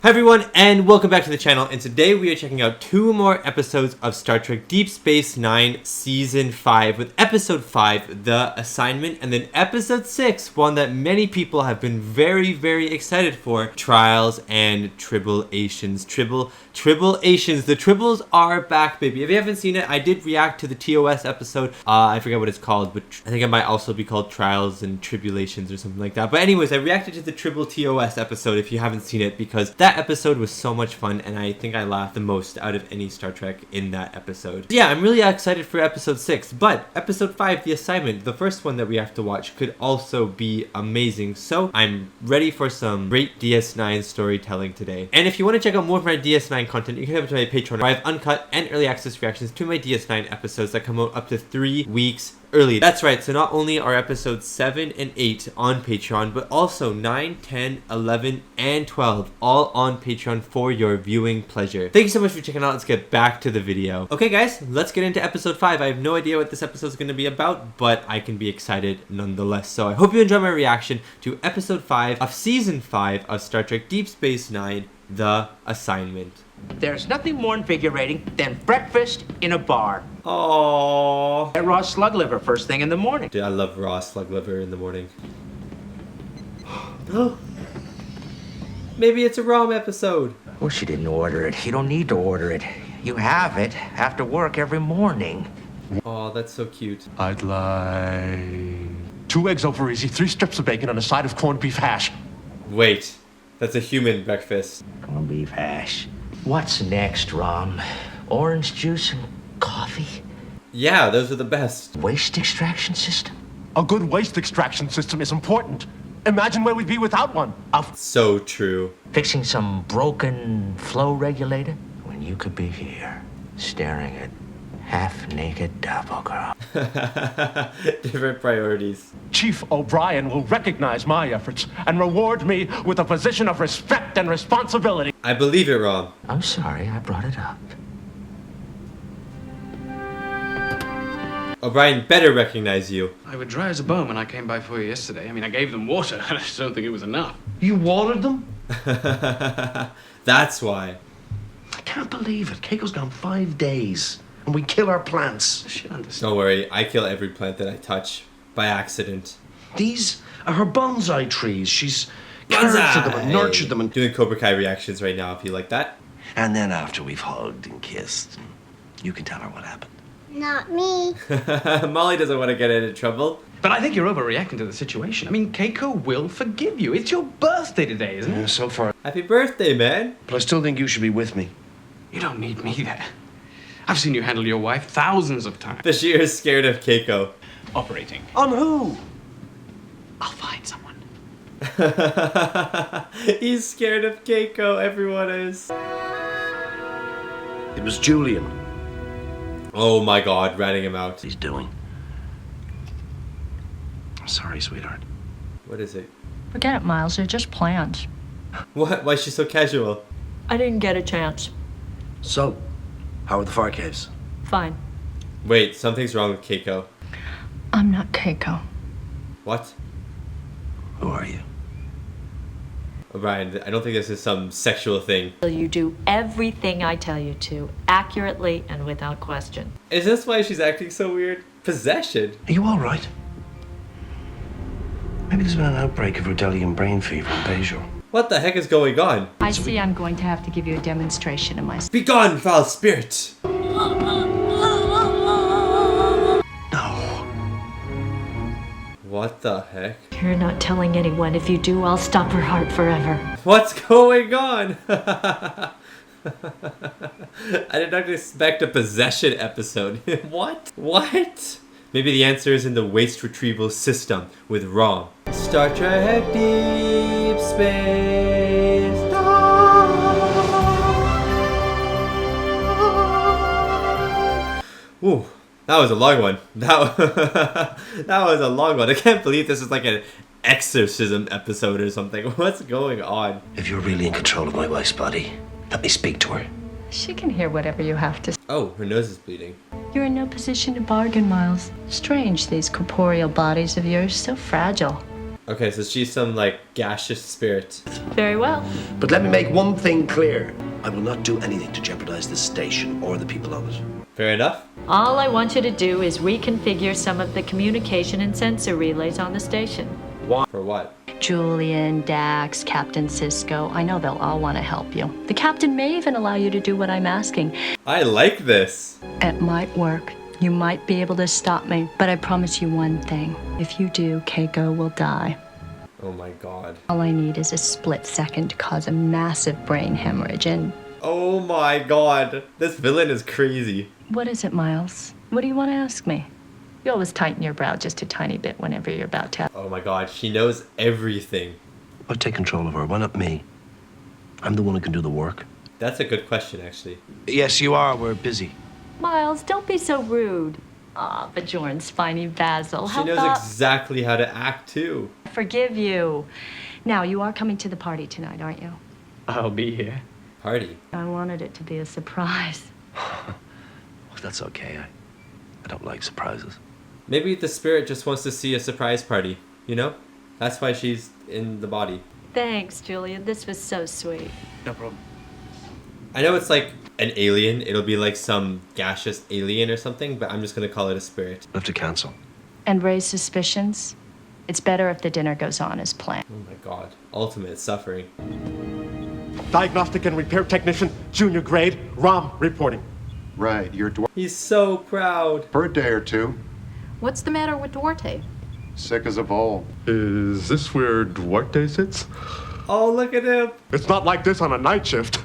Hi everyone, and welcome back to the channel, and today we are checking out 2 more episodes of Star Trek Deep Space Nine Season 5 with Episode 5, The Assignment, and then Episode 6, one that many people have been very excited for, Trials and Tribble-ations. Tribble-ations. The Tribbles are back, baby. If you haven't seen it, I did react to the TOS episode. I forget what it's called, but I think it might also be called Trials and Tribulations or something like that. But anyways, I reacted to the Tribble TOS episode if you haven't seen it, because that episode was so much fun, and I think I laughed the most out of any Star Trek in that episode. So yeah, I'm really excited for Episode 6, but Episode 5, The Assignment, the first one that we have to watch, could also be amazing. So I'm ready for some great DS9 storytelling today. And if you want to check out more of my DS9 content, you can head over to my Patreon, where I have uncut and early access reactions to my DS9 episodes that come out up to 3 weeks early. That's right, so not only are episodes 7 and 8 on Patreon, but also 9, 10, 11, and 12 all on Patreon for your viewing pleasure. Thank you so much for checking out. Let's get back to the video. Okay guys, let's get into episode 5. I have no idea what this episode is going to be about, but I can be excited nonetheless. So I hope you enjoy my reaction to episode 5 of season 5 of Star Trek Deep Space Nine, The Assignment. There's nothing more invigorating than breakfast in a bar. Aww. That raw slug liver first thing in the morning. Dude, I love raw slug liver in the morning. Maybe it's a ROM episode. Of course you didn't order it. You don't need to order it. You have it after work every morning. Oh, that's so cute. I'd like 2 eggs over easy, 3 strips of bacon, and a side of corned beef hash. Wait, that's a human breakfast. Corned beef hash. What's next, Rom? Orange juice and coffee? Yeah, those are the best. Waste extraction system? A good waste extraction system is important. Imagine where we'd be without one. So true. Fixing some broken flow regulator? When you could be here, staring at half-naked doppelganger. Different priorities. Chief O'Brien will recognize my efforts and reward me with a position of respect and responsibility. I believe it, Rom. I'm sorry I brought it up. O'Brien better recognize you. I were dry as a bone when I came by for you yesterday. I mean, I gave them water. I just don't think it was enough. You watered them? That's why. I can't believe it. Keiko's gone 5 days, and we kill our plants. I should understand. Don't worry, I kill every plant that I touch by accident. These are her bonsai trees. She's cared for them and nurtured them. Doing Cobra Kai reactions right now, if you like that. And then after we've hugged and kissed, you can tell her what happened. Not me. Molly doesn't want to get into trouble. But I think you're overreacting to the situation. I mean, Keiko will forgive you. It's your birthday today, isn't it? So far. Happy birthday, man. But I still think you should be with me. You don't need me there. I've seen you handle your wife thousands of times. Bashir is scared of Keiko. Operating. On who? I'll find someone. He's scared of Keiko, everyone is. It was Julian. Oh my god, ratting him out. He's doing. I'm sorry, sweetheart. What is it? Forget it, Miles. They're just plans. What? Why is she so casual? I didn't get a chance. So, how are the fire caves? Fine. Wait, something's wrong with Keiko. I'm not Keiko. What? Who are you? O'Brien, I don't think this is some sexual thing. You do everything I tell you to, accurately and without question. Is this why she's acting so weird? Possession? Are you all right? Maybe there's been an outbreak of Rudelian brain fever in Bejor. What the heck is going on? I see I'm going to have to give you a demonstration of my... Be gone, foul spirit! What the heck? You're not telling anyone. If you do, I'll stop her heart forever. What's going on? I did not expect a possession episode. What? What? Maybe the answer is in the waste retrieval system with ROM. Star Trek Deep Space Nine. Ooh. That was a long one. That was a long one. I can't believe this is like an exorcism episode or something. What's going on? If you're really in control of my wife's body, let me speak to her. She can hear whatever you have to say. Oh, her nose is bleeding. You're in no position to bargain, Miles. Strange, these corporeal bodies of yours, so fragile. Okay, so she's some like gaseous spirit. Very well. But let me make one thing clear. I will not do anything to jeopardize this station or the people on it. Fair enough. All I want you to do is reconfigure some of the communication and sensor relays on the station. For what? Julian, Dax, Captain SISKO, I know they'll all want to help you. The captain may even allow you to do what I'm asking. I like this. It might work. You might be able to stop me, but I promise you one thing. If you do, Keiko will die. Oh my god. All I need is a split second to cause a massive brain hemorrhage and... Oh my god. This villain is crazy. What is it, Miles? What do you want to ask me? You always tighten your brow just a tiny bit whenever you're about to... Oh my god, she knows everything. Why take control of her? Why not me? I'm the one who can do the work. That's a good question, actually. Yes, you are. We're busy. Miles, don't be so rude. Ah, Bajorn, Spiny Basil. She How knows about... exactly how to act, too. Forgive you. Now, you are coming to the party tonight, aren't you? I'll be here. Party. I wanted it to be a surprise. That's okay. I don't like surprises. Maybe the spirit just wants to see a surprise party, you know? That's why she's in the body. Thanks, Julian. This was so sweet. No problem. I know it's like an alien. It'll be like some gaseous alien or something, but I'm just gonna call it a spirit. I have to cancel. And raise suspicions? It's better if the dinner goes on as planned. Oh my god. Ultimate suffering. Diagnostic and repair technician, junior grade, ROM reporting. Right, you're He's so proud. for a day or two, What's the matter with Duarte? sick as a vole. Is this where Duarte sits? Oh, look at him. It's not like this on a night shift.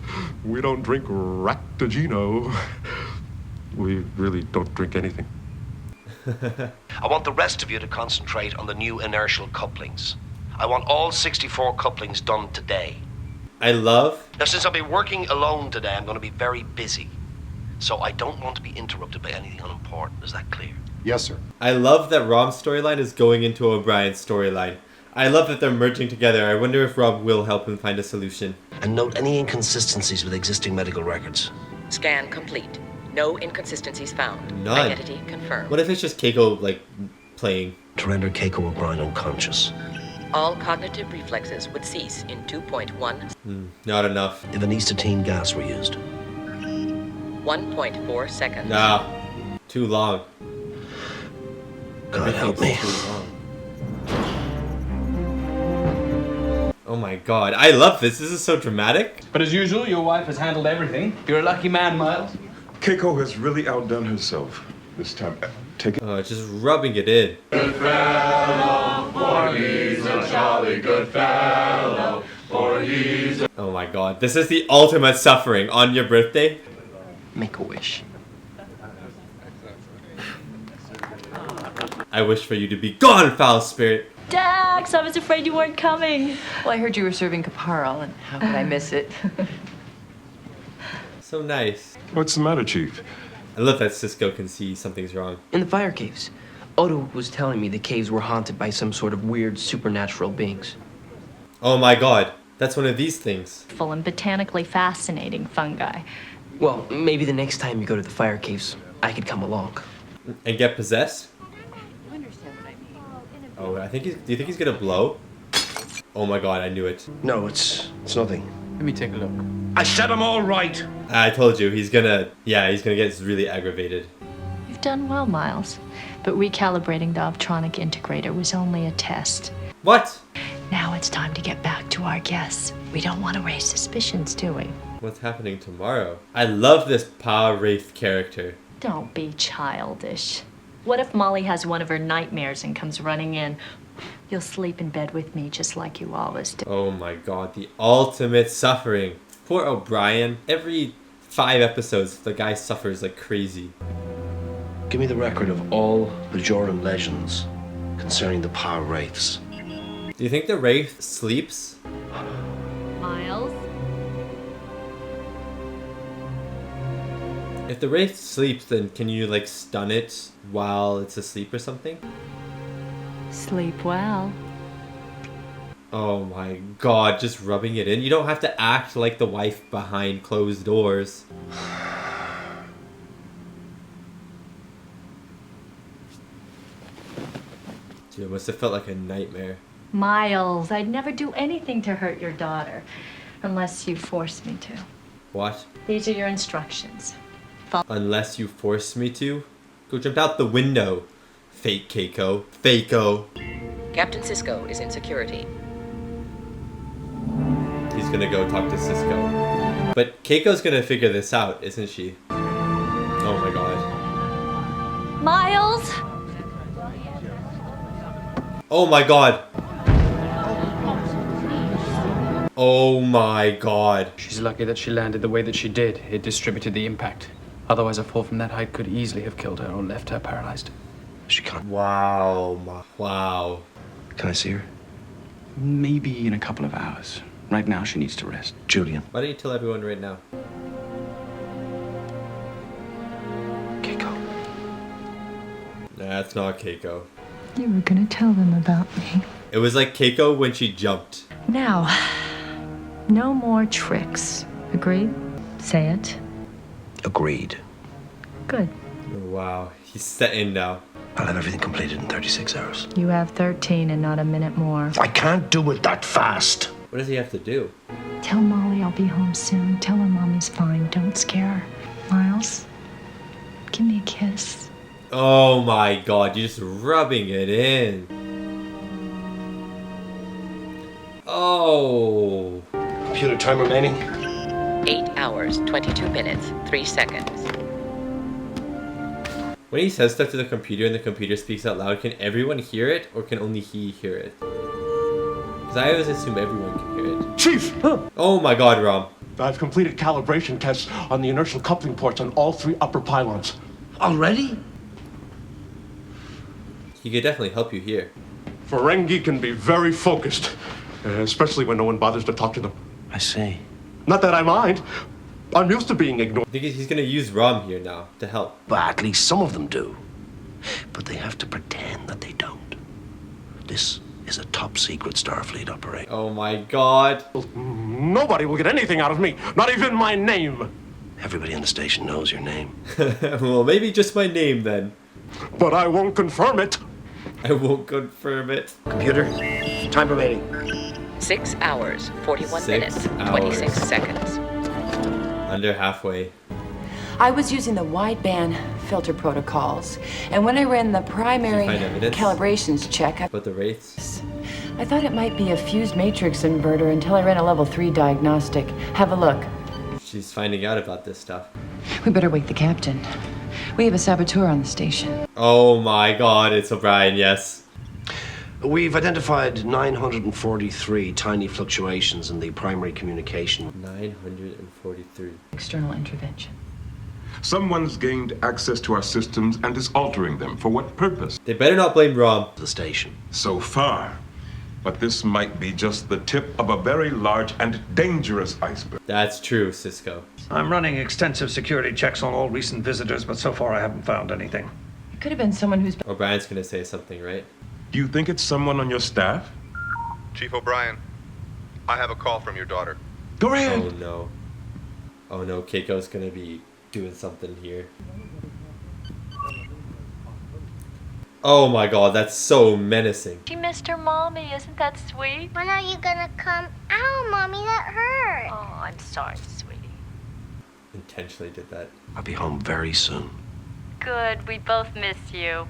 We don't drink Ractagino. We really don't drink anything. I want the rest of you to concentrate on the new inertial couplings. I want all 64 couplings done today. I love... Now, since I'll be working alone today, I'm going to be very busy. So I don't want to be interrupted by anything unimportant. Is that clear? Yes, sir. I love that Rob's storyline is going into O'Brien's storyline. I love that they're merging together. I wonder if Rob will help him find a solution. And note any inconsistencies with existing medical records. Scan complete. No inconsistencies found. None. Identity confirmed. What if it's just Keiko, like, playing? To render Keiko O'Brien unconscious. All cognitive reflexes would cease in 2.1. Not enough. If anistatine gas were used. 1.4 seconds. Nah. Too long. God help me. Too long. Oh my god. I love this. This is so dramatic. But as usual, your wife has handled everything. You're a lucky man, Miles. Keiko has really outdone herself this time. Take it. Oh, just rubbing it in. Good fellow, for he's a jolly good fellow, for he's a... Oh my god. This is the ultimate suffering on your birthday. Make a wish. I wish for you to be gone, foul spirit. Dax, I was afraid you weren't coming. Well, I heard you were serving Caparel, and how could I miss it? So nice. What's the matter, Chief? I love that SISKO can see something's wrong. In the fire caves. Odo was telling me the caves were haunted by some sort of weird supernatural beings. Oh my god. That's one of these things. Full and botanically fascinating fungi. Well, maybe the next time you go to the fire caves, I could come along. And get possessed? Oh, do you think he's gonna blow? Oh my god, I knew it. No, it's nothing. Let me take a look. I said I'm all right. I told you, he's gonna get really aggravated. You've done well, Miles. But recalibrating the Optronic integrator was only a test. What? Now it's time to get back to our guests. We don't want to raise suspicions, do we? What's happening tomorrow? I love this Power Wraith character. Don't be childish. What if Molly has one of her nightmares and comes running in? You'll sleep in bed with me just like you always do. Oh my god, the ultimate suffering. Poor O'Brien. Every 5 episodes, the guy suffers like crazy. Give me the record of all Bajoran legends concerning the Power Wraiths. Do you think the Wraith sleeps? Miles? If the Wraith sleeps, then can you like stun it while it's asleep or something? Sleep well. Oh my god, just rubbing it in. You don't have to act like the wife behind closed doors. Dude, it must have felt like a nightmare. Miles, I'd never do anything to hurt your daughter. Unless you force me to. What? These are your instructions. Unless you force me to? Go jump out the window. Fake Keiko. Fako. Captain Sisko is in security. He's gonna go talk to SISKO. But Keiko's gonna figure this out, isn't she? Oh my god. Miles! Oh my god. Oh my god. She's lucky that she landed the way that she did. It distributed the impact. Otherwise, a fall from that height could easily have killed her or left her paralyzed. She can't. Wow. Wow. Can I see her? Maybe in a couple of hours. Right now, she needs to rest. Julian. Why don't you tell everyone right now? Keiko. Nah, it's not Keiko. You were gonna tell them about me. It was like Keiko when she jumped. Now, no more tricks. Agreed? Say it. Agreed. Good. Wow. He's set in now. I'll have everything completed in 36 hours. You have 13 and not a minute more. I can't do it that fast. What does he have to do? Tell Molly I'll be home soon. Tell her Mommy's fine. Don't scare her. Miles, give me a kiss. Oh my god, you're just rubbing it in. Oh. Computer time remaining? 8 hours, 22 minutes, 3 seconds. When he says stuff to the computer and the computer speaks out loud, can everyone hear it or can only he hear it? Because I always assume everyone can hear it. Chief! Oh my god, Rom. I've completed calibration tests on the inertial coupling ports on all 3 upper pylons. Already? He could definitely help you here. Ferengi can be very focused, especially when no one bothers to talk to them. I see. Not that I mind. I'm used to being ignored. I think he's gonna use Rom here now to help. But at least some of them do. But they have to pretend that they don't. This is a top secret Starfleet operation. Oh my god. Nobody will get anything out of me, not even my name. Everybody in the station knows your name. Well, maybe just my name then. But I won't confirm it. I won't confirm it. Computer, time remaining. 6 hours, 41 6 minutes, hours. 26 seconds. Under halfway. I was using the wideband filter protocols, and when I ran the primary Did you find evidence calibrations check, about the wraiths? I thought it might be a fused matrix inverter until I ran a level 3 diagnostic. Have a look. She's finding out about this stuff. We better wake the captain. We have a saboteur on the station. Oh my god, it's O'Brien, yes. We've identified 943 tiny fluctuations in the primary communication. 943. External intervention. Someone's gained access to our systems and is altering them. For what purpose? They better not blame Rom. The station. So far. But this might be just the tip of a very large and dangerous iceberg. That's true, SISKO. I'm running extensive security checks on all recent visitors, but so far I haven't found anything. It could have been someone who's... O'Brien's gonna say something, right? Do you think it's someone on your staff? Chief O'Brien, I have a call from your daughter. Go ahead. Oh no. Oh no, Keiko's gonna be doing something here. Oh my god, that's so menacing. She missed her mommy. Isn't that sweet? When are you gonna come? Ow, Mommy, that hurt. Oh, I'm sorry, sweetie. Intentionally did that. I'll be home very soon. Good. We both miss you.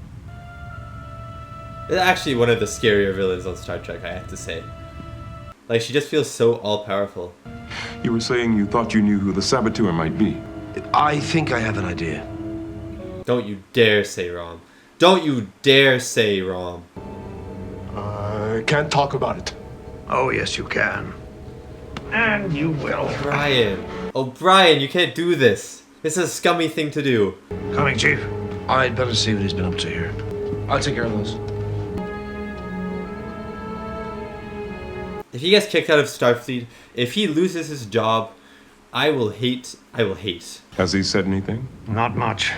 It's actually one of the scarier villains on Star Trek, I have to say. Like, she just feels so all-powerful. You were saying you thought you knew who the saboteur might be. I think I have an idea. Don't you dare say Rom. Don't you dare say Rom. I can't talk about it. Oh, yes, you can. And you will. O'Brien. O'Brien, you can't do this. This is a scummy thing to do. Coming, Chief. I'd better see what he's been up to here. I'll take care of those. If he gets kicked out of Starfleet, if he loses his job, I will hate. Has he said anything? Not much.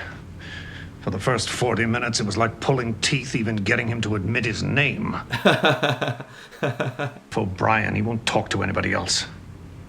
For the first 40 minutes, it was like pulling teeth, even getting him to admit his name. For Brian, he won't talk to anybody else.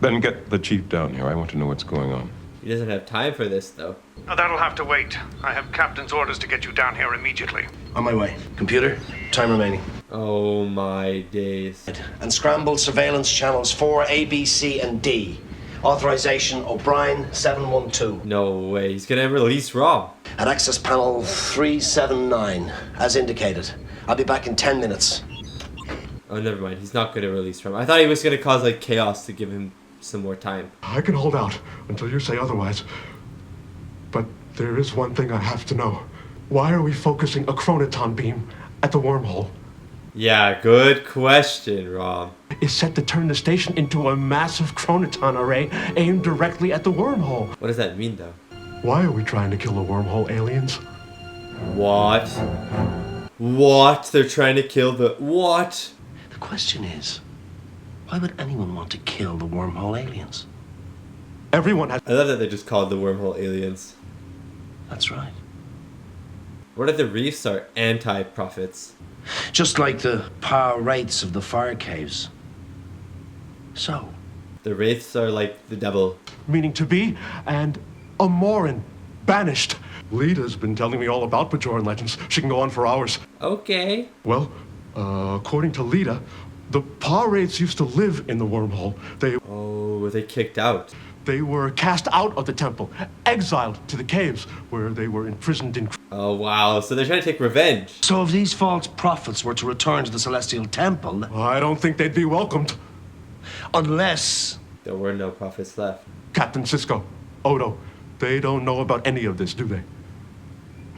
Then get the chief down here. I want to know what's going on. He doesn't have time for this, though. Now, that'll have to wait. I have captain's orders to get you down here immediately. On my way. Computer, time remaining. Oh my days. And scrambled surveillance channels 4, A, B, C, and D. Authorization O'Brien 712. No way. He's gonna release ROM. At access panel 379, as indicated. I'll be back in 10 minutes. Oh, never mind. He's not gonna release ROM. I thought he was gonna cause like chaos to give him some more time. I can hold out until you say otherwise. But there is one thing I have to know. Why are we focusing a chronoton beam at the wormhole? Yeah, good question, Rom. It's set to turn the station into a massive chronoton array aimed directly at the wormhole. What does that mean, though? Why are we trying to kill the wormhole, aliens? What? What? They're trying to kill the... What? The question is, why would anyone want to kill the wormhole aliens? Everyone has... I love that they just called the wormhole aliens. That's right. What if the reefs are anti-prophets? Just like the power wraiths of the fire caves. So? The wraiths are like the devil. Meaning to be, and a Morin, banished. Lita's been telling me all about Bajoran legends. She can go on for hours. Okay. Well, according to Lita, the power wraiths used to live in the wormhole. Oh, were they kicked out? They were cast out of the temple, exiled to the caves, where they were imprisoned in... Oh, wow. So they're trying to take revenge. So if these false prophets were to return to the Celestial Temple... I don't think they'd be welcomed. Unless... There were no prophets left. Captain SISKO, Odo, they don't know about any of this, do they?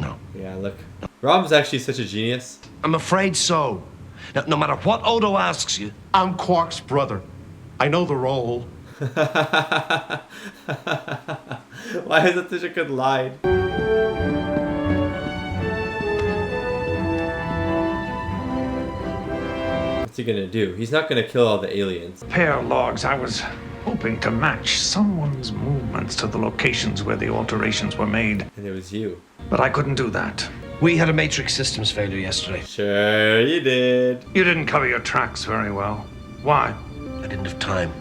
No. Yeah, look. Rom's actually such a genius. I'm afraid so. Now, no matter what Odo asks you... I'm Quark's brother. I know the role. Why is that such a good line? What's he gonna do? He's not gonna kill all the aliens. Pair logs, I was hoping to match someone's movements to the locations where the alterations were made. And it was you. But I couldn't do that. We had a matrix systems failure yesterday. Sure you did. You didn't cover your tracks very well. Why? I didn't have time.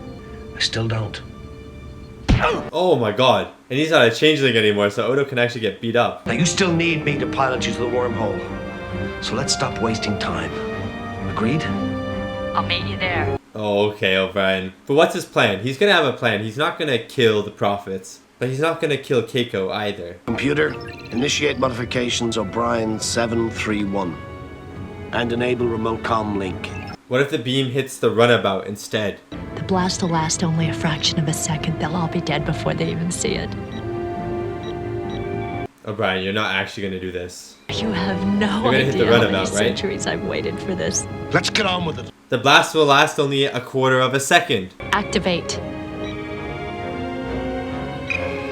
I still don't. Oh my god. And he's not a changeling anymore, so Odo can actually get beat up. Now you still need me to pilot you to the wormhole. So let's stop wasting time. Agreed? I'll meet you there. Oh, okay, O'Brien. But what's his plan? He's gonna have a plan. He's not gonna kill the prophets. But he's not gonna kill Keiko either. Computer, initiate modifications O'Brien 731. And enable remote comm link. What if the beam hits the runabout instead? The blast will last only a fraction of a second. They'll all be dead before they even see it. O'Brien, you're not actually gonna do this. You have no You're gonna hit the idea how many runabout, right? centuries I've waited for this. Let's get on with it. The blast will last only a quarter of a second. Activate.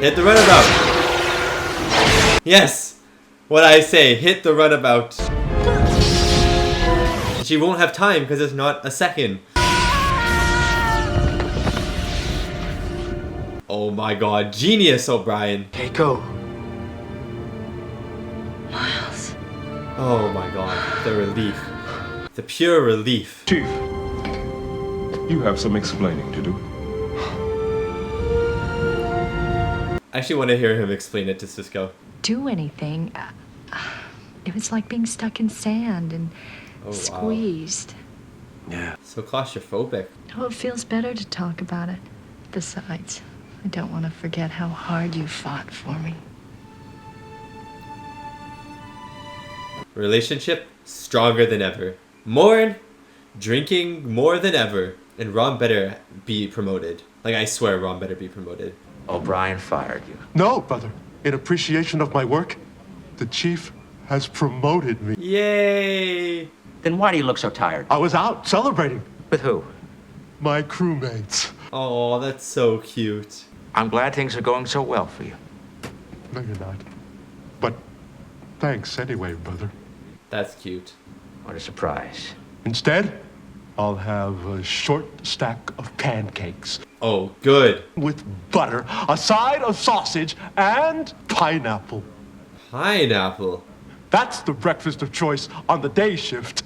Hit the runabout. Yes. What I say, hit the runabout. She won't have time because it's not a second. Oh my god, genius, O'Brien. Keiko. Miles. Oh my god, the relief. The pure relief. Chief, you have some explaining to do. I actually want to hear him explain it to SISKO. Do anything. It was like being stuck in sand and squeezed. Wow. Yeah. So claustrophobic. Oh, it feels better to talk about it. Besides, I don't want to forget how hard you fought for me. Relationship stronger than ever. Mourn, drinking more than ever. And Ron better be promoted. Like, I swear Ron better be promoted. O'Brien fired you. No, brother. In appreciation of my work, the chief has promoted me. Yay! Then why do you look so tired? I was out celebrating. With who? My crewmates. Oh, that's so cute. I'm glad things are going so well for you. No, you're not. But thanks anyway, brother. That's cute. What a surprise. Instead, I'll have a short stack of pancakes. Oh, good. With butter, a side of sausage, and pineapple. Pineapple? That's the breakfast of choice on the day shift.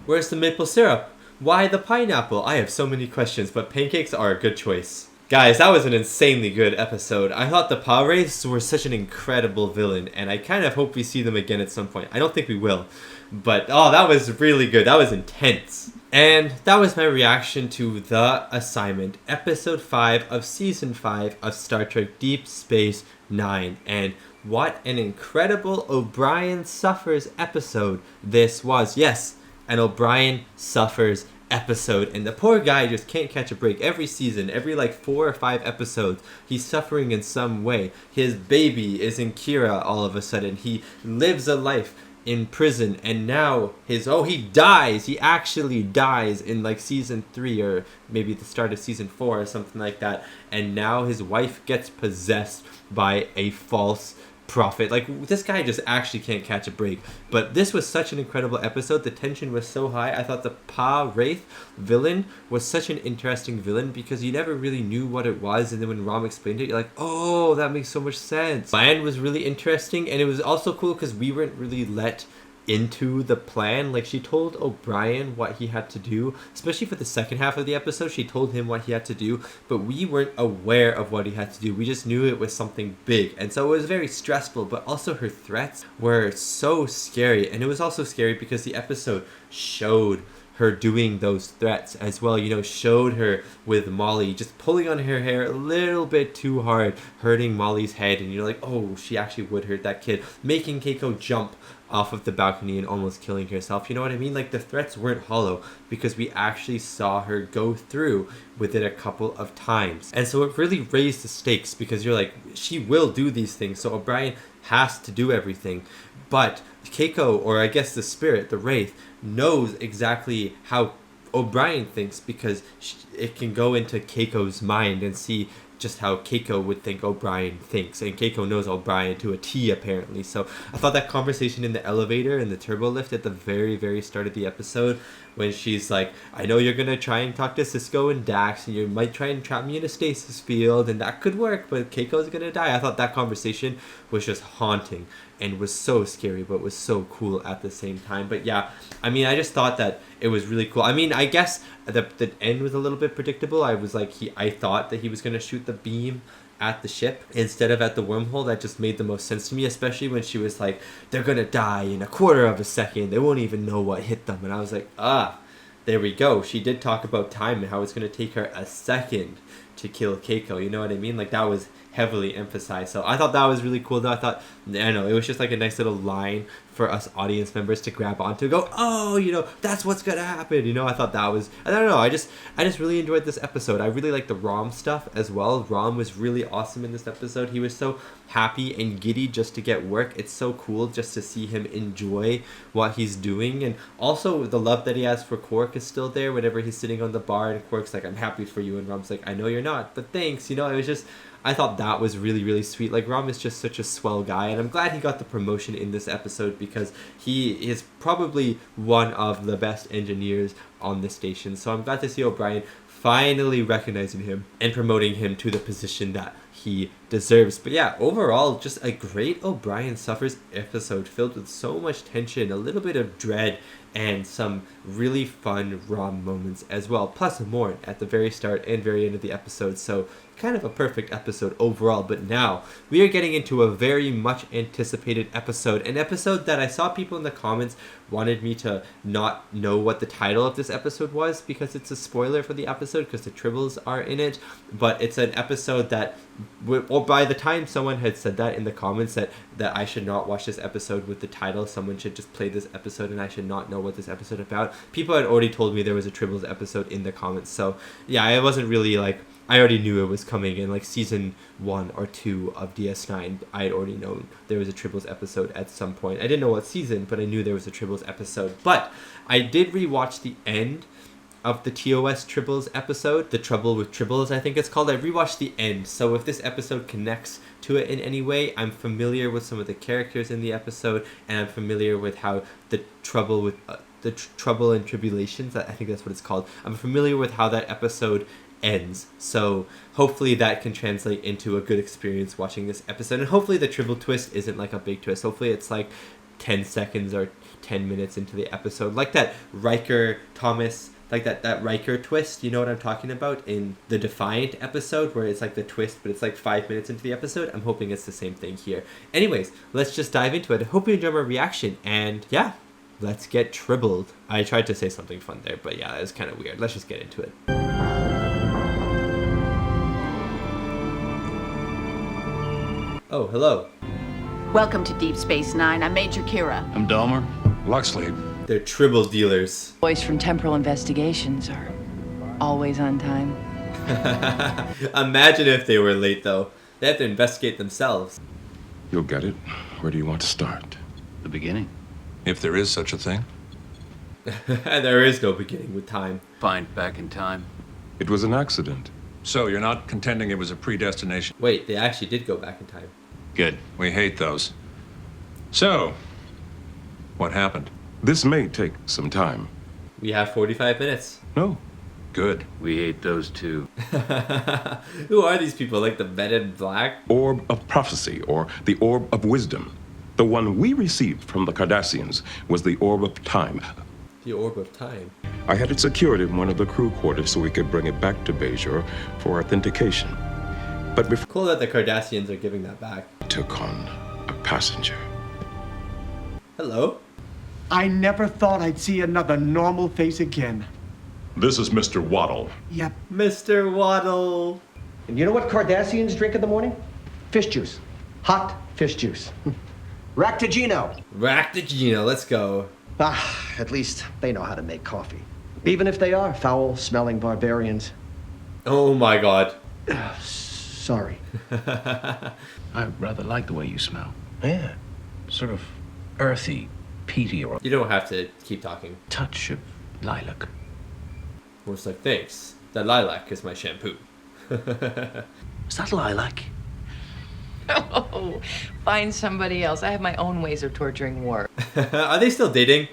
Where's the maple syrup? Why the pineapple? I have so many questions, but pancakes are a good choice. Guys, that was an insanely good episode. I thought the Power Wraiths were such an incredible villain, and I kind of hope we see them again at some point. I don't think we will, but oh, that was really good. That was intense. And that was my reaction to The Assignment, Episode 5 of Season 5 of Star Trek Deep Space Nine. And what an incredible O'Brien Suffers episode this was. Yes, an O'Brien Suffers episode, and the poor guy just can't catch a break. Every season, every like 4 or 5 episodes, he's suffering in some way. His baby is in Kira all of a sudden. He lives a life in prison, and now he dies. He actually dies in like season 3 or maybe the start of season 4 or something like that. And now his wife gets possessed by a false prophet. Like, this guy just actually can't catch a break. But this was such an incredible episode. The tension was so high. I thought the Pa Wraith villain was such an interesting villain because you never really knew what it was, and then when Rom explained it, you're like, oh, that makes so much sense. Plan was really interesting, and it was also cool because we weren't really let into the plan. Like, she told O'Brien what he had to do, especially for the second half of the episode. She told him what he had to do, but we weren't aware of what he had to do. We just knew it was something big, and so it was very stressful. But also her threats were so scary, and it was also scary because the episode showed her doing those threats as well. You know, showed her with Molly just pulling on her hair a little bit too hard, hurting Molly's head, and you're like, oh, she actually would hurt that kid, making Keiko jump off of the balcony and almost killing herself. You know what I mean? Like, the threats weren't hollow because we actually saw her go through with it a couple of times. And so it really raised the stakes because you're like, she will do these things, so O'Brien has to do everything. But Keiko, or I guess the spirit, the Wraith, knows exactly how O'Brien thinks because it can go into Keiko's mind and see just how Keiko would think O'Brien thinks, and Keiko knows O'Brien to a T apparently. So I thought that conversation in the elevator in the turbo lift at the very, very start of the episode, when she's like, I know you're gonna try and talk to SISKO and Dax, and you might try and trap me in a stasis field, and that could work, but Keiko's gonna die. I thought that conversation was just haunting and was so scary, but was so cool at the same time. But yeah, I mean, I just thought that it was really cool. I mean, I guess the end was a little bit predictable. I was like, I thought that he was gonna shoot the beam at the ship instead of at the wormhole. That just made the most sense to me, especially when she was like, they're gonna die in a quarter of a second, they won't even know what hit them. And I was like, there we go. She did talk about time and how it's gonna take her a second to kill Keiko. You know what I mean? Like, that was heavily emphasized. So I thought that was really cool though. I thought, I don't know, it was just like a nice little line for us audience members to grab onto, go, oh, you know, that's what's gonna happen. You know, I thought that was, I don't know, I just really enjoyed this episode. I really liked the Rom stuff as well. Rom was really awesome in this episode. He was so happy and giddy just to get work. It's so cool just to see him enjoy what he's doing. And also the love that he has for Quark is still there whenever he's sitting on the bar and Quark's like, I'm happy for you, and Rom's like, I know you're not, but thanks. You know, it was just, I thought that was really, really sweet. Like, Rom is just such a swell guy, and I'm glad he got the promotion in this episode because he is probably one of the best engineers on the station. So I'm glad to see O'Brien finally recognizing him and promoting him to the position that he deserves. But yeah, overall, just a great O'Brien Suffers episode filled with so much tension, a little bit of dread, and some really fun Rom moments as well, plus more at the very start and very end of the episode. So kind of a perfect episode overall. But now we are getting into a very much anticipated episode, an episode that I saw people in the comments wanted me to not know what the title of this episode was because it's a spoiler for the episode because the Tribbles are in it. But it's an episode that, or by the time someone had said that in the comments that I should not watch this episode with the title, someone should just play this episode and I should not know what this episode is about, people had already told me there was a Tribbles episode in the comments. So yeah, I wasn't really like, I already knew it was coming in like season 1 or 2 of DS9. I had already known there was a Tribbles episode at some point. I didn't know what season, but I knew there was a Tribbles episode. But I did rewatch the end of the TOS Tribbles episode, The Trouble with Tribbles, I think it's called. I rewatched the end, so if this episode connects to it in any way, I'm familiar with some of the characters in the episode, and I'm familiar with how the trouble with the Trouble and Tribble-ations, I think that's what it's called. I'm familiar with how that episode ends, so hopefully that can translate into a good experience watching this episode, and hopefully the Tribble twist isn't like a big twist. Hopefully it's like 10 seconds or 10 minutes into the episode, like that Riker Thomas Like that Riker twist, you know what I'm talking about? In the Defiant episode, where it's like the twist, but it's like 5 minutes into the episode. I'm hoping it's the same thing here. Anyways, let's just dive into it. I hope you enjoy my reaction, and yeah, let's get tribbled. I tried to say something fun there, but yeah, it was kind of weird. Let's just get into it. Oh, hello. Welcome to Deep Space Nine. I'm Major Kira. I'm Dahmer. Luxley. They're tribble dealers. Boys from Temporal Investigations are always on time. Imagine if they were late, though. They have to investigate themselves. You'll get it. Where do you want to start? The beginning. If there is such a thing. There is no beginning with time. Find back in time. It was an accident. So you're not contending it was a predestination? Wait, they actually did go back in time. Good. We hate those. So, what happened? This may take some time. We have 45 minutes. No. Good. We hate those too. Who are these people? Like the Men in Black? Orb of prophecy, or the orb of wisdom. The one we received from the Cardassians was the orb of time. The orb of time? I had it secured in one of the crew quarters so we could bring it back to Bajor for authentication. But before... Cool that the Cardassians are giving that back. Took on a passenger. Hello? I never thought I'd see another normal face again. This is Mr. Waddle. Yep. Mr. Waddle. And you know what Cardassians drink in the morning? Fish juice. Hot fish juice. Ractigino. Ractigino, let's go. Ah, at least they know how to make coffee. Even if they are foul-smelling barbarians. Oh my god. Sorry. I rather like the way you smell. Yeah. Sort of earthy, peaty, or... You don't have to keep talking. Touch of lilac. Most like, thanks. That lilac is my shampoo. Is that lilac? Oh, find somebody else. I have my own ways of torturing work. Are they still dating?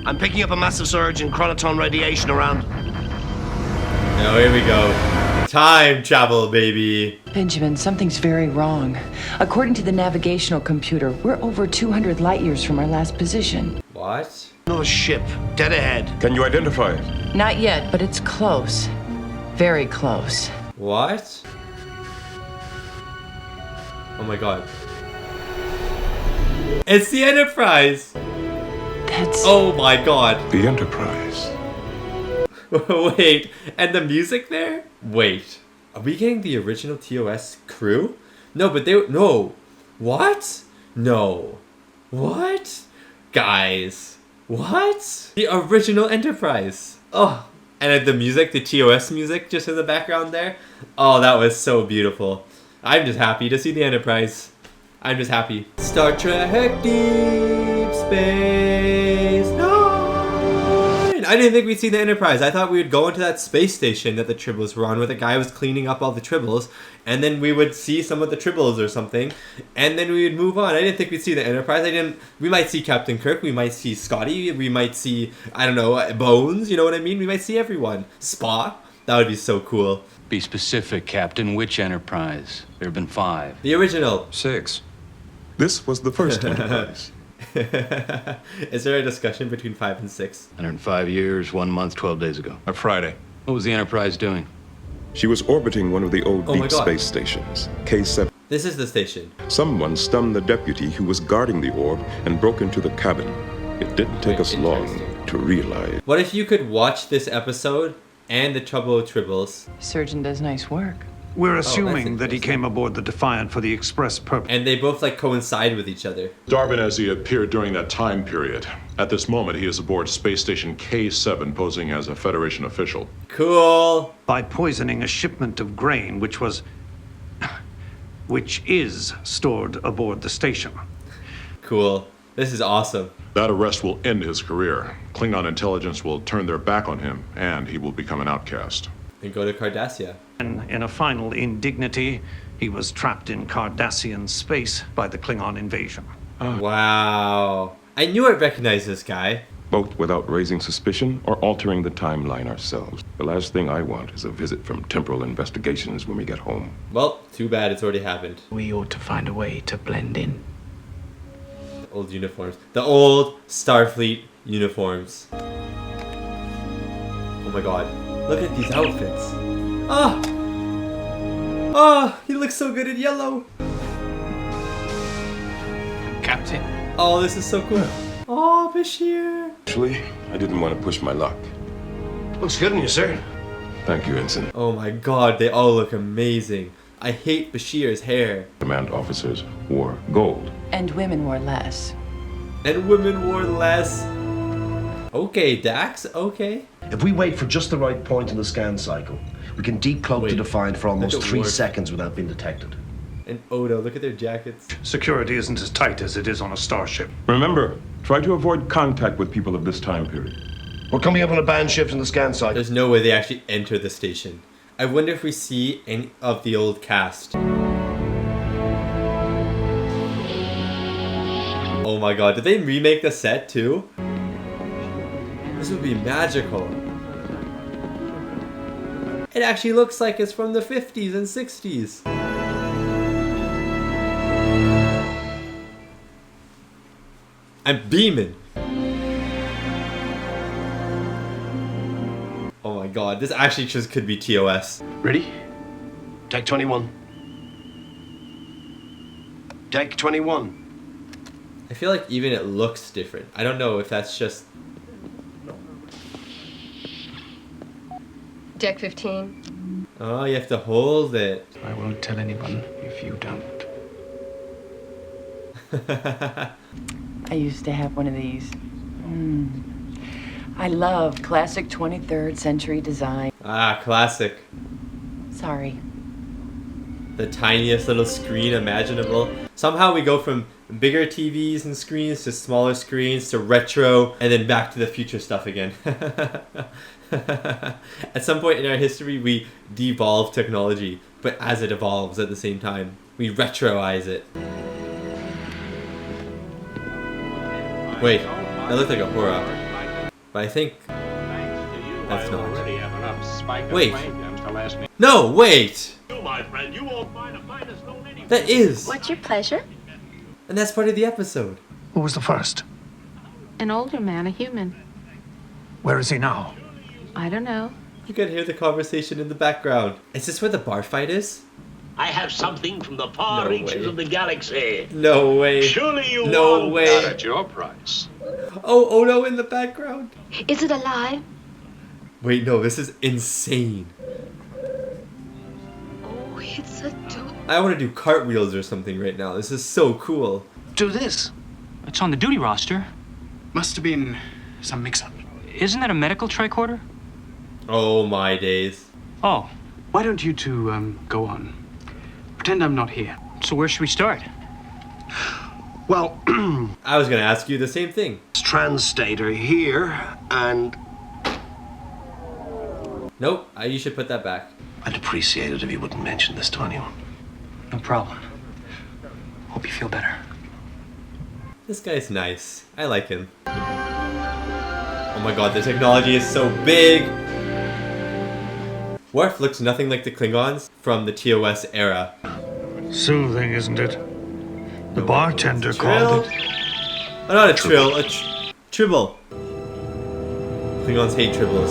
I'm picking up a massive surge in chronoton radiation around. Oh, here we go. Time travel, baby. Benjamin, something's very wrong. According to the navigational computer, we're over 200 light years from our last position. What? Another ship, dead ahead. Can you identify it? Not yet, but it's close. Very close. What? Oh my god. It's the Enterprise! That's... Oh my god. The Enterprise. Wait, and the music there? Wait, are we getting the original TOS crew? No, but they... No. What? No. What? Guys. What? The original Enterprise. Oh. And the music, the TOS music just in the background there. Oh, that was so beautiful. I'm just happy to see the Enterprise. I'm just happy. Star Trek Deep Space Nine. I didn't think we'd see the Enterprise. I thought we would go into that space station that the Tribbles were on, where the guy was cleaning up all the Tribbles, and then we would see some of the Tribbles or something, and then we would move on. I didn't think we'd see the Enterprise. We might see Captain Kirk, we might see Scotty, we might see, I don't know, Bones, you know what I mean? We might see everyone. Spock. That would be so cool. Be specific, Captain. Which Enterprise? There have been 5. The original. 6. This was the first Enterprise. Is there a discussion between 5 and 6? 105 years, 1 month, 12 days ago. A Friday. What was the Enterprise doing? She was orbiting one of the old Oh my deep God. space stations, K7. This is the station. Someone stunned the deputy who was guarding the orb and broke into the cabin. It didn't take us long to realize. What if you could watch this episode and the Trouble Tribbles? Surgeon does nice work. We're assuming that he came aboard the Defiant for the express purpose. And they both like coincide with each other. Darwin as he appeared during that time period. At this moment, he is aboard Space Station K7, posing as a Federation official. Cool. By poisoning a shipment of grain, which is stored aboard the station. Cool. This is awesome. That arrest will end his career. Klingon intelligence will turn their back on him, and he will become an outcast. And go to Cardassia. And in a final indignity, he was trapped in Cardassian space by the Klingon invasion. Wow. I knew I'd recognize this guy. Both without raising suspicion or altering the timeline ourselves. The last thing I want is a visit from Temporal Investigations when we get home. Well, too bad it's already happened. We ought to find a way to blend in. Old uniforms. The old Starfleet uniforms. Oh my god. Look at these outfits. Ah! Oh, he looks so good in yellow. Captain. Oh, this is so cool. Oh, Bashir. Actually, I didn't want to push my luck. Looks good on you, sir. Thank you, Ensign. Oh my god, they all look amazing. I hate Bashir's hair. Command officers wore gold. And women wore less. And women wore less. Okay, Dax, okay. If we wait for just the right point in the scan cycle, we can decloak to define for almost 3 seconds without being detected. And Odo, look at their jackets. Security isn't as tight as it is on a starship. Remember, try to avoid contact with people of this time period. We're coming up on a band shift in the scan cycle. There's no way they actually enter the station. I wonder if we see any of the old cast. Oh my god, did they remake the set too? This would be magical. It actually looks like it's from the 50s and 60s. I'm beaming. Oh my god, this actually just could be TOS. Ready? Take 21. Take 21. I feel like even it looks different. I don't know if that's just... Deck 15. Oh, you have to hold it. I won't tell anyone if you don't. I used to have one of these. I love classic 23rd century design. Ah, classic. Sorry. The tiniest little screen imaginable. Somehow we go from bigger TVs and screens to smaller screens to retro and then back to the future stuff again. At some point in our history we devolve technology, but as it evolves at the same time, we retroize it. Wait, that looked like a horror. But I think that's not. Wait. No, wait! That is! What's your pleasure? And that's part of the episode. Who was the first? An older man, a human. Where is he now? I don't know. You can hear the conversation in the background. Is this where the bar fight is? I have something from the far reaches of the galaxy. No way. Surely you No want way. Not at your price. Oh, Odo in the background. Is it alive? Wait, no, this is insane. Oh, it's a dude. I want to do cartwheels or something right now. This is so cool. Do this. It's on the duty roster. Must have been some mix-up. Isn't that a medical tricorder? Oh my days. Oh. Why don't you two go on? Pretend I'm not here. So where should we start? Well, I was gonna ask you the same thing. Transstater here, and... Nope, you should put that back. I'd appreciate it if you wouldn't mention this to anyone. No problem. Hope you feel better. This guy's nice. I like him. Oh my god, the technology is so big! Worf looks nothing like the Klingons from the TOS era. Soothing, isn't it? The bartender called it. Oh, not a trill, a tribble. Klingons hate tribbles.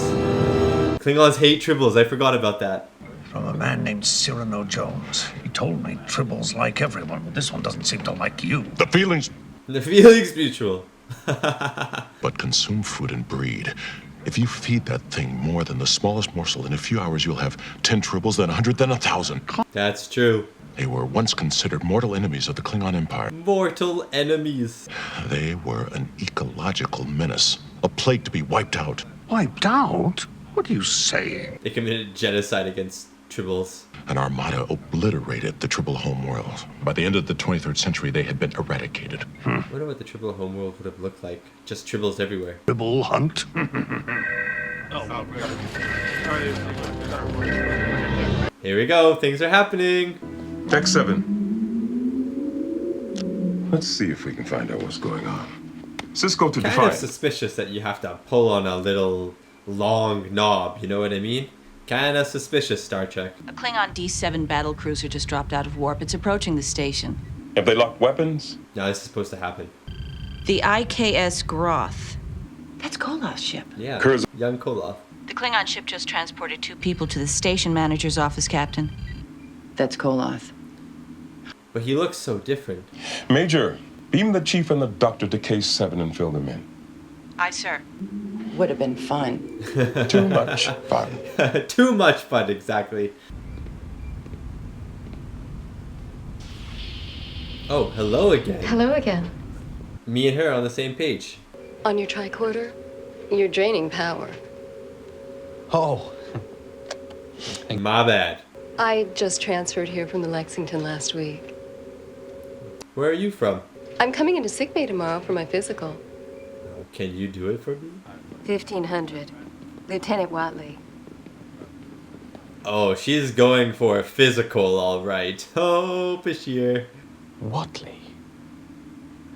Klingons hate tribbles, I forgot about that. From a man named Cyrano Jones. He told me tribbles like everyone, but this one doesn't seem to like you. The feelings mutual. But consume food and breed. If you feed that thing more than the smallest morsel, in a few hours you'll have 10 tribbles, then 100, then 1,000. That's true. They were once considered mortal enemies of the Klingon Empire. Mortal enemies. They were an ecological menace, a plague to be wiped out. Wiped out? What are you saying? They committed genocide against tribbles. An armada obliterated the Tribble homeworld. By the end of the 23rd century, they had been eradicated. I wonder what the Tribble homeworld would have looked like. Just tribbles everywhere. Tribble hunt? Here we go, things are happening. Deck 7. Let's see if we can find out what's going on. SISKO to Kind define. of suspicious that you have to pull on a little long knob, you know what I mean? Kind of suspicious, Star Trek. A Klingon D7 battlecruiser just dropped out of warp. It's approaching the station. Have they locked weapons? No, this is supposed to happen. The IKS Groth. That's Koloth's ship. Yeah, Kurz. young Koloth. The Klingon ship just transported 2 people to the station manager's office, Captain. That's Koloth. But he looks so different. Major, beam the chief and the doctor to case 7 and fill them in. Aye, sir. Would have been fun. Too much fun. Too much fun, exactly. Oh, hello again. Hello again. Me and her are on the same page. On your tricorder, you're draining power. Oh. My bad. I just transferred here from the Lexington last week. Where are you from? I'm coming into sick bay tomorrow for my physical. Can you do it for me? 1500. Lieutenant Watley. Oh, she's going for a physical, all right. Oh, Bashir. Watley.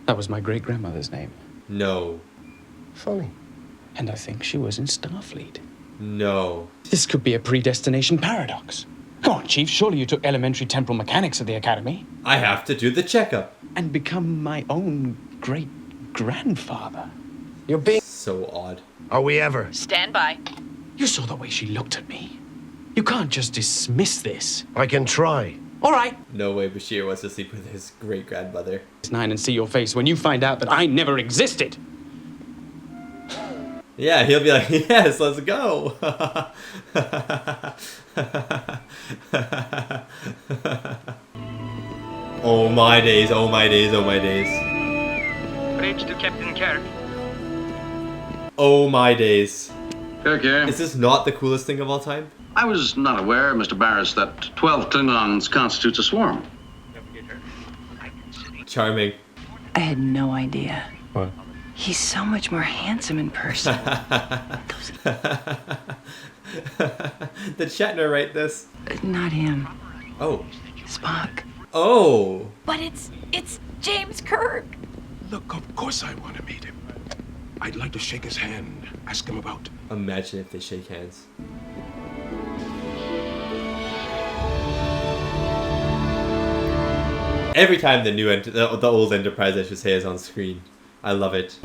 That was my great-grandmother's name. No. Funny. And I think she was in Starfleet. No. This could be a predestination paradox. Come on, Chief. Surely you took elementary temporal mechanics at the Academy. I have to do the checkup. And become my own great-grandfather. You're being so odd. Are we ever? Stand by. You saw the way she looked at me. You can't just dismiss this. I can try. All right. No way Bashir wants to sleep with his great-grandmother. DS9 and see your face when you find out that I never existed. Yeah, he'll be like, yes, let's go. Oh my days, oh my days, oh my days. Bridge to Captain KIRK. Oh my days. KIRK here. Is this not the coolest thing of all time? I was not aware, Mr. Barris, that 12 Klingons constitutes a swarm. Charming. I had no idea. What? He's so much more handsome in person. Did Shatner write this? Not him. Oh. Spock. Oh. But it's James Kirk. Look, of course I want to meet him. I'd like to shake his hand, ask him about... Imagine if they shake hands. Every time the new the old Enterprise, I should say, is on screen. I love it.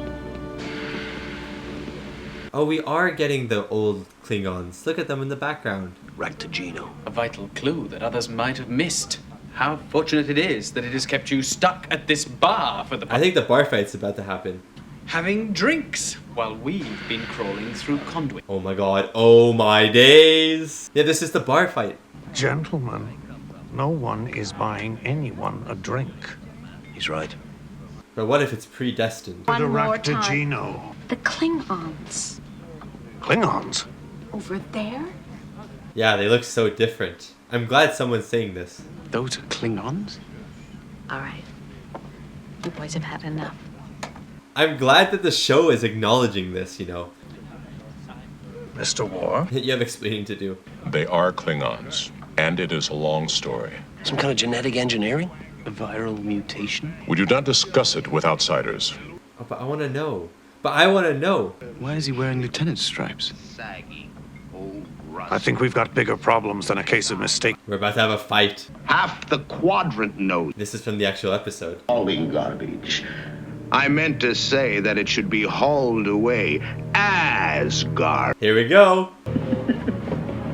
Oh, we are getting the old Klingons. Look at them in the background. Ractagino. A vital clue that others might have missed. How fortunate it is that it has kept you stuck at this bar for the... I think the bar fight's about to happen. Having drinks while we've been crawling through conduit. Oh my god. Oh my days. Yeah, this is the bar fight. Gentlemen, no one is buying anyone a drink. He's right. But what if it's predestined? The Ractagino. The Klingons. Klingons? Over there? Yeah, they look so different. I'm glad someone's saying this. Those are Klingons? All right. You boys have had enough. I'm glad that the show is acknowledging this, you know. Mr. War? You have explaining to do. They are Klingons, and it is a long story. Some kind of genetic engineering? A viral mutation? We do not discuss it with outsiders. Oh, but I want to know. But I want to know. Why is he wearing lieutenant's stripes? I think we've got bigger problems than a case of mistake. We're about to have a fight. Half the quadrant knows. This is from the actual episode. Hauling garbage. I meant to say that it should be hauled away as garbage. Here we go.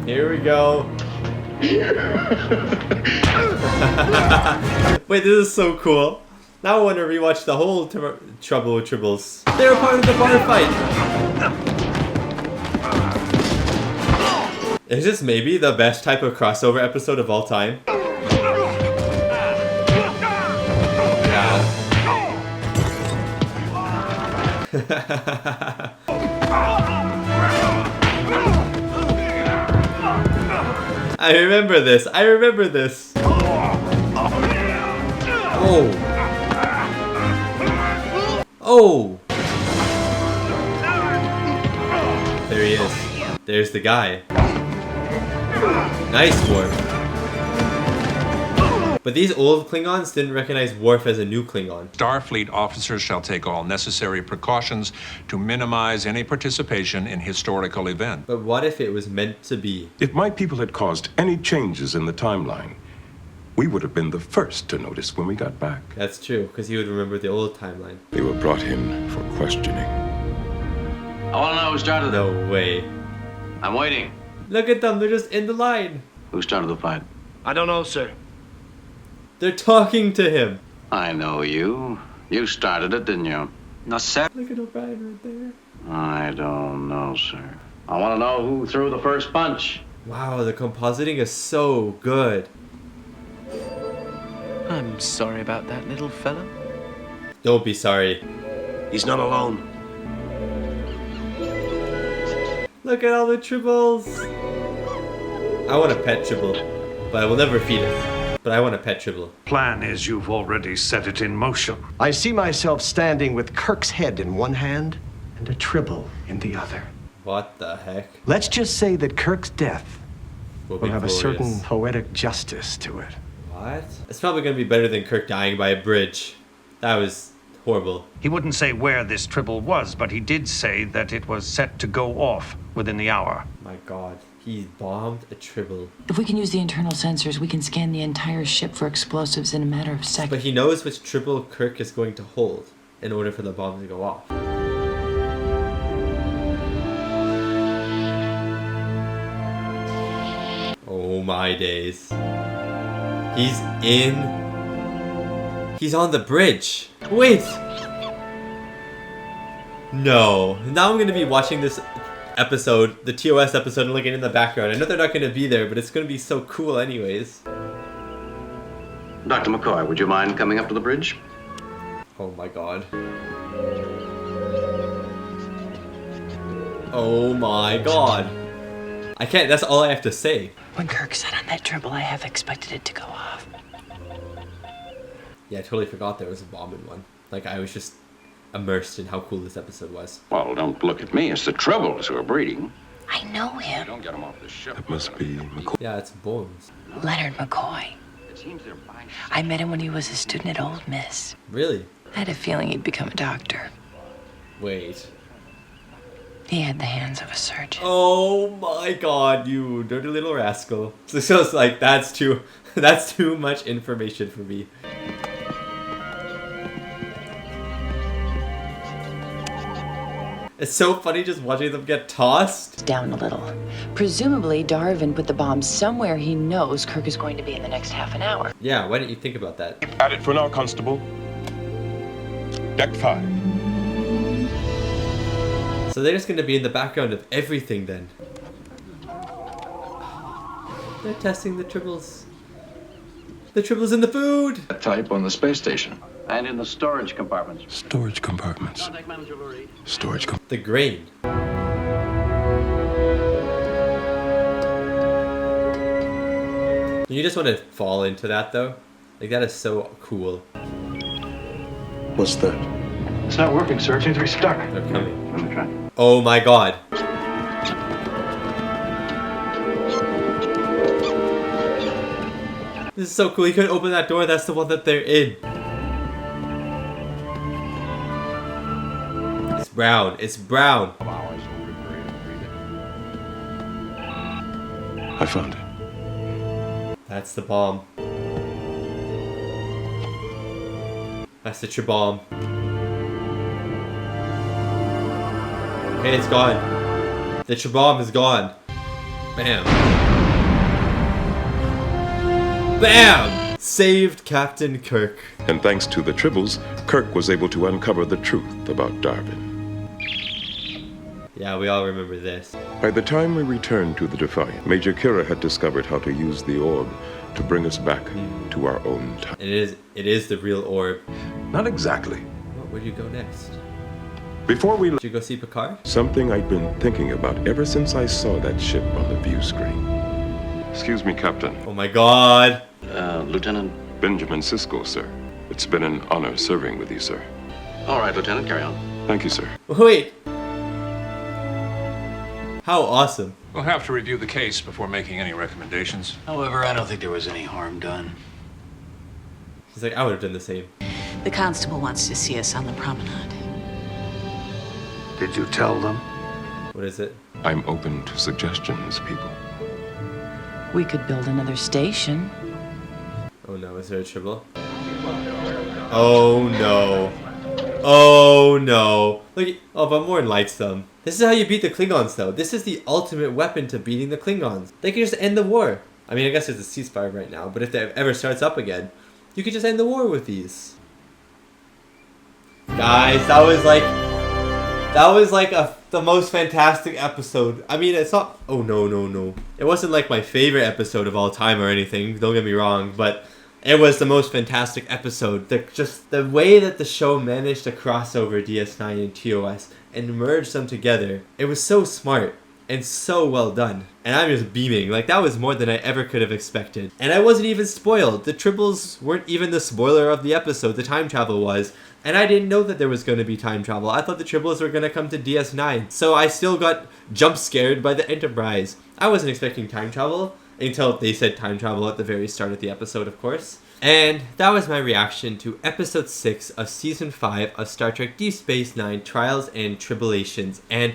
Here we go. Wait, this is so cool. Now I want to rewatch the whole Trouble with Tribbles. They were part of the bar fight. Is this maybe the best type of crossover episode of all time? I remember this. I remember this. Oh. Oh. There he is. There's the guy. Nice, Worf. But these old Klingons didn't recognize Worf as a new Klingon. Starfleet officers shall take all necessary precautions to minimize any participation in historical events. But what if it was meant to be? If my people had caused any changes in the timeline, we would have been the first to notice when we got back. That's true, because he would remember the old timeline. They were brought in for questioning. I want to know who started No way. I'm waiting. Look at them, they're just in the line. Who started the fight? I don't know, sir. They're talking to him. I know you. You started it, didn't you? No, sir. Look at O'Brien right there. I don't know, sir. I want to know who threw the first punch. Wow, the compositing is so good. I'm sorry about that little fella. Don't be sorry. He's not alone. Look at all the tribbles. I want a pet tribble, but I will never feed it. But I want a pet tribble. Plan is you've already set it in motion. I see myself standing with Kirk's head in one hand and a tribble in the other. What the heck? Let's just say that Kirk's death will have glorious. a certain poetic justice to it. What? It's probably going to be better than Kirk dying by a bridge. That was horrible. He wouldn't say where this tribble was, but he did say that it was set to go off within the hour. My god. He bombed a tribble. If we can use the internal sensors, we can scan the entire ship for explosives in a matter of seconds. But he knows which tribble Kirk is going to hold in order for the bomb to go off. Oh my days. He's on the bridge. Wait! No. Now I'm going to be watching this episode, the TOS episode, and looking in the background. I know they're not going to be there, but it's going to be so cool anyways. Dr. McCoy, would you mind coming up to the bridge? Oh my god. Oh my god. I can't, that's all I have to say. When Kirk sat on that tribble, I half expected it to go off. Yeah, I totally forgot there was a bomb in one. Like, I was just immersed in how cool this episode was. Well, don't look at me. It's the Tribbles who are breeding. I know him. Don't get them off the ship. It must be McCoy. Yeah, it's Bones. Leonard McCoy. I met him when he was a student at Ole Miss. Really? I had a feeling he'd become a doctor. Wait. He had the hands of a surgeon. Oh my god, you dirty little rascal. So it's like, that's too much information for me. It's so funny just watching them get tossed. Down a little. Presumably, Darwin put the bomb somewhere he knows Kirk is going to be in the next half an hour. Yeah, why didn't you think about that? At it for now, Constable. Deck 5. So they're just going to be in the background of everything then. They're testing the tribbles. The tribbles in the food! A type on the space station. And in the storage compartments. Storage compartments. Storage compartments. The grain. You just want to fall into that though? Like, that is so cool. What's that? It's not working, sir. It seems to be stuck. They're coming. Let me try. Oh my god. This is so cool. You can open that door. That's the one that they're in. It's brown. It's brown. I found it. That's the bomb. That's the bomb. Okay, it's gone. The bomb is gone. Bam. Bam! Saved Captain Kirk. And thanks to the Tribbles, Kirk was able to uncover the truth about Darwin. Yeah, we all remember this. By the time we returned to the Defiant, Major Kira had discovered how to use the orb to bring us back to our own time. It is the real orb. Not exactly. Well, where do you go next? Before we Did you go see Picard? Something I'd been thinking about ever since I saw that ship on the view screen. Excuse me, Captain. Oh my god. Lieutenant? Benjamin SISKO, sir. It's been an honor serving with you, sir. All right, Lieutenant, carry on. Thank you, sir. Wait. How awesome. We'll have to review the case before making any recommendations. However, I don't think there was any harm done. He's like, I would have done the same. The constable wants to see us on the promenade. Did you tell them? What is it? I'm open to suggestions, people. We could build another station. Oh no, is there a tribble? Oh no. Oh no. Look, oh, but Morn likes them. This is how you beat the Klingons though. This is the ultimate weapon to beating the Klingons. They can just end the war. I mean, I guess there's a ceasefire right now, but if it ever starts up again, you could just end the war with these. Guys, that was like the most fantastic episode. I mean, it's not, oh no. It wasn't like my favorite episode of all time or anything, don't get me wrong, but it was the most fantastic episode. Just the way that the show managed to cross over DS9 and TOS and merge them together, it was so smart and so well done. And I'm just beaming. Like, that was more than I ever could have expected. And I wasn't even spoiled. The Tribbles weren't even the spoiler of the episode. The time travel was. And I didn't know that there was going to be time travel. I thought the Tribbles were going to come to DS9. So I still got jump scared by the Enterprise. I wasn't expecting time travel until they said time travel at the very start of the episode, of course. And that was my reaction to episode 6 of season 5 of Star Trek Deep Space Nine, Trials and Tribble-ations. And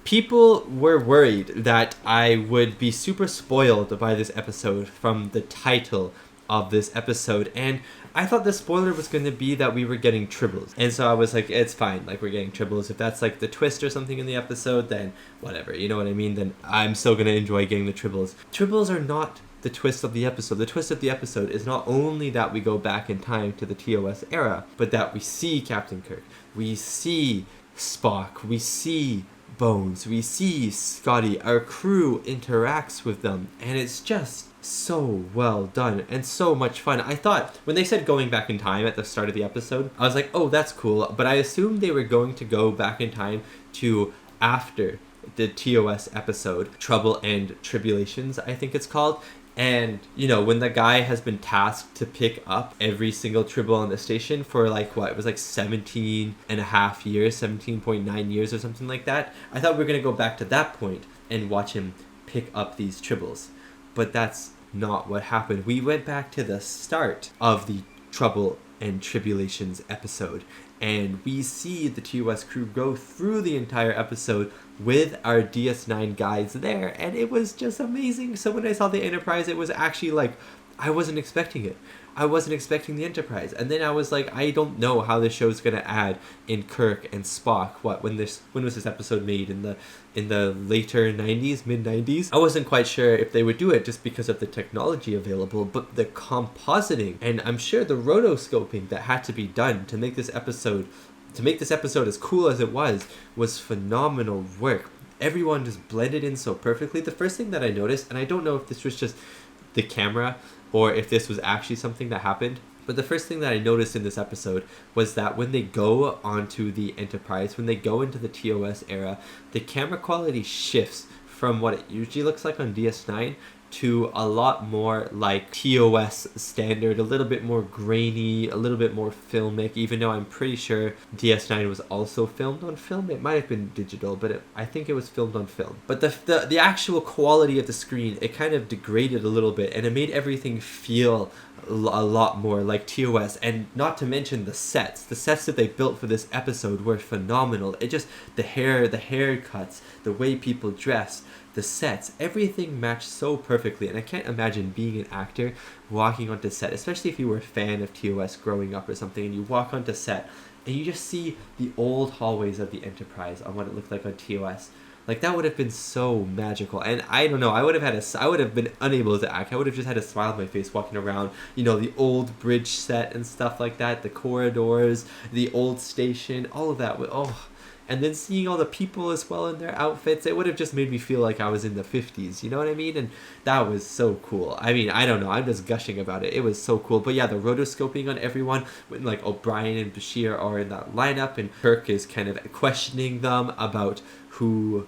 people were worried that I would be super spoiled by this episode from the title of this episode, and I thought the spoiler was going to be that we were getting Tribbles. And so I was like, it's fine, like, we're getting Tribbles. If that's like the twist or something in the episode, then whatever, you know what I mean? Then I'm still going to enjoy getting the Tribbles. Tribbles are not the twist of the episode. The twist of the episode is not only that we go back in time to the TOS era, but that we see Captain Kirk, we see Spock, we see Bones, we see Scotty, our crew interacts with them, and it's just so well done and so much fun. I thought when they said going back in time at the start of the episode, I was like, oh, that's cool, but I assumed they were going to go back in time to after the TOS episode, Trouble and Tribble-ations, I think it's called. And, you know, when the guy has been tasked to pick up every single Tribble on the station for like, what, it was like 17 and a half years, 17.9 years or something like that. I thought we were going to go back to that point and watch him pick up these Tribbles. But that's not what happened. We went back to the start of the Trouble and Tribble-ations episode, and we see the TOS crew go through the entire episode with our DS9 guys there, and it was just amazing. So when I saw the Enterprise, it was actually like, I wasn't expecting it. I wasn't expecting the Enterprise. And then I was like, I don't know how this show's gonna add in Kirk and Spock. When was this episode made? In the later 90s, mid 90s? I wasn't quite sure if they would do it just because of the technology available, but the compositing and I'm sure the rotoscoping that had to be done to make this episode as cool as it was phenomenal work. Everyone just blended in so perfectly. The first thing that I noticed, and I don't know if this was just the camera or if this was actually something that happened, but the first thing that I noticed in this episode was that when they go onto the Enterprise, when they go into the TOS era, the camera quality shifts from what it usually looks like on DS9 to a lot more like TOS standard, a little bit more grainy, a little bit more filmic, even though I'm pretty sure DS9 was also filmed on film. It might have been digital, but I think it was filmed on film. But the actual quality of the screen, it kind of degraded a little bit, and it made everything feel a lot more like TOS. And not to mention the sets that they built for this episode were phenomenal. It just, the haircuts, the way people dressed, the sets, everything matched so perfectly. And I can't imagine being an actor walking onto set, especially if you were a fan of TOS growing up or something, and you walk onto set and you just see the old hallways of the Enterprise on what it looked like on TOS. Like, that would have been so magical. And I don't know, I would have been unable to act. I would have just had a smile on my face walking around, you know, the old bridge set and stuff like that, the corridors, the old station, all of that. Oh, and then seeing all the people as well in their outfits, it would have just made me feel like I was in the 50s, you know what I mean? And that was so cool. I mean, I don't know, I'm just gushing about it. It was so cool. But yeah, the rotoscoping on everyone, when like O'Brien and Bashir are in that lineup and Kirk is kind of questioning them about who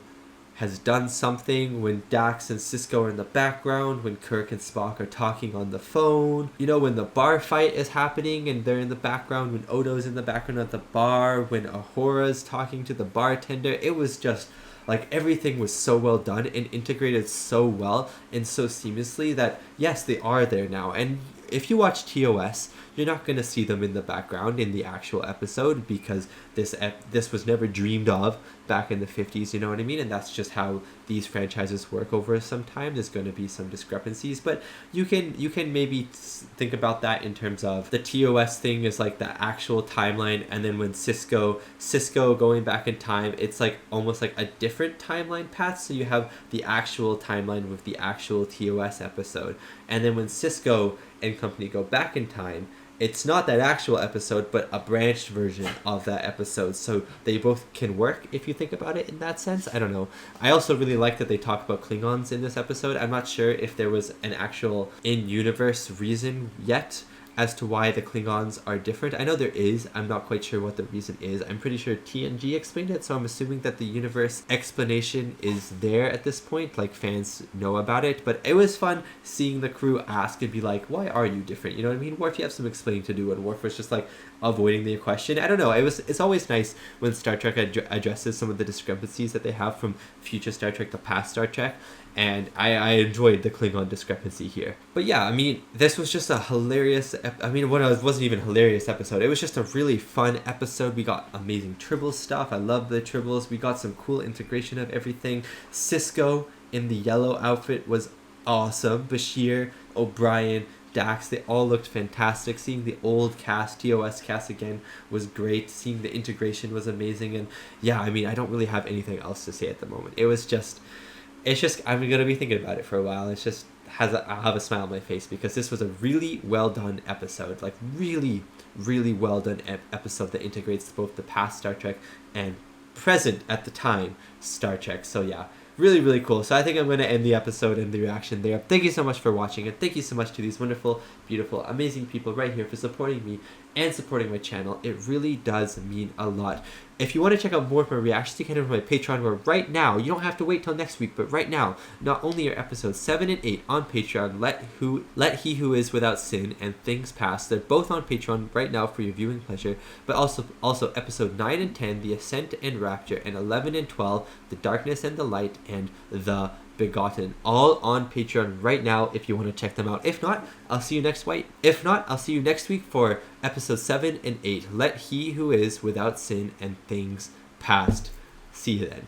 has done something, when Dax and SISKO are in the background, when Kirk and Spock are talking on the phone, you know, when the bar fight is happening and they're in the background, when Odo's in the background at the bar, when Ahora's talking to the bartender. It was just like, everything was so well done and integrated so well and so seamlessly that yes, they are there now. And if you watch TOS, you're not going to see them in the background in the actual episode, because this was never dreamed of back in the 50s, you know what I mean? And that's just how these franchises work over some time. There's going to be some discrepancies, but you can maybe think about that in terms of the TOS thing is like the actual timeline, and then when SISKO going back in time, it's like almost like a different timeline path. So you have the actual timeline with the actual TOS episode, and then when SISKO and company go back in time, it's not that actual episode, but a branched version of that episode. So they both can work if you think about it in that sense. I don't know. I also really like that they talk about Klingons in this episode. I'm not sure if there was an actual in-universe reason yet as to why the Klingons are different. I know there is. I'm not quite sure what the reason is. I'm pretty sure TNG explained it, so I'm assuming that the universe explanation is there at this point, like fans know about it. But it was fun seeing the crew ask and be like, why are you different? You know what I mean? Worf, you have some explaining to do, and Worf was just like avoiding the question. I don't know. It's always nice when Star Trek addresses some of the discrepancies that they have from future Star Trek to past Star Trek. And I enjoyed the Klingon discrepancy here. But yeah, I mean, this was just a hilarious... it wasn't even a hilarious episode. It was just a really fun episode. We got amazing Tribble stuff. I love the Tribbles. We got some cool integration of everything. SISKO in the yellow outfit was awesome. Bashir, O'Brien, Dax, they all looked fantastic. Seeing the old cast, TOS cast again, was great. Seeing the integration was amazing. And yeah, I mean, I don't really have anything else to say at the moment. It's just, I'm going to be thinking about it for a while. It's just, I'll have a smile on my face, because this was a really well done episode. Like, really, really well done episode that integrates both the past Star Trek and present, at the time, Star Trek. So yeah, really, really cool. So I think I'm going to end the episode and the reaction there. Thank you so much for watching, and thank you so much to these wonderful, beautiful, amazing people right here for supporting me and supporting my channel. It really does mean a lot. If you want to check out more of my reactions, you can head over to my Patreon, where right now, you don't have to wait till next week, but right now, not only are episodes 7 and 8 on Patreon, Let He Who Is Without Sin and Things Past, they're both on Patreon right now for your viewing pleasure, but also episode 9 and 10, The Ascent and Rapture, and 11 and 12, The Darkness and the Light, and The Begotten, all on Patreon right now if you want to check them out. If not, I'll see you next week. For episode 7 and 8, Let He Who Is Without Sin and Things Past. See you then.